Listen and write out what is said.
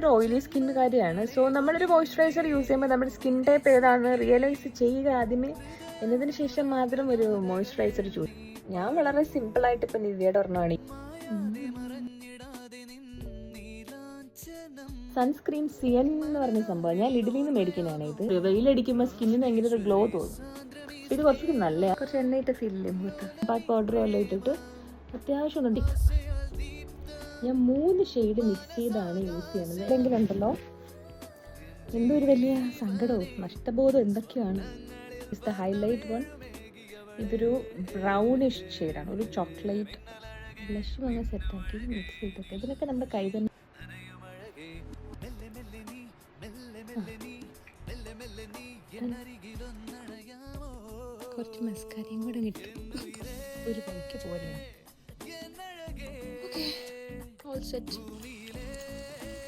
ഒരു oily സ്കിന്നുകാരിയാണ്. So നമ്മളൊരു moisturiser use ചെയ്യുമ്പോൾ നമ്മുടെ സ്കിൻ ടൈപ്പ് ഏതാണെന്ന് റിയലൈസ് ചെയ്യുക ആദ്യമേ, എന്നതിന് ശേഷം മാത്രം ഒരു മോയ്സ്ചറൈസർ ചൂസ്. ഞാൻ വളരെ സിമ്പിളായിട്ട് ഇപ്പം നിവ്യയുടെ ഒരെണ്ണമാണ്. സൺസ്ക്രീൻ സിയൻ എന്ന് പറഞ്ഞ സംഭവം ഞാൻ ലിഡിലിൽ നിന്ന് മേടിക്കുന്നതാണ്. ഇത് വെയിലടിക്കുമ്പോൾ സ്കിന്നിന് ഭയങ്കര ഒരു ഗ്ലോ തോന്നും. ഇത് കുറച്ച് നല്ല കുറച്ച് എണ്ണയിട്ട് ഫീലില്ലേ മുഖത്ത്. പാക്ക് പൗഡറും എല്ലാം ഇട്ടിട്ട് അത്യാവശ്യം ഒന്നുണ്ട്. ഞാൻ 3 ഷെയ്ഡ് മിക്സ് ചെയ്താണ് യൂസ് ചെയ്യുന്നത്. എന്തെങ്കിലും ഉണ്ടല്ലോ എന്തോ ഒരു വലിയ സങ്കടവും നഷ്ടബോധവും എന്തൊക്കെയാണ്. It's the highlight one. ഇതൊരു ബ്രൗണിഷ് ഷെയ്ഡാണ്, ഒരു ചോക്ലേറ്റ് ബ്ലഷും അങ്ങനെ സെറ്റാക്കി മിക്സ് ചെയ്തിട്ട് ഇതിനൊക്കെ നമ്മുടെ കൈ തന്നെ. കുറച്ച് മസ്കാരയും കൂടെ കിട്ടും, ഒരു കൈക്ക് പോലെ. Okay, all set.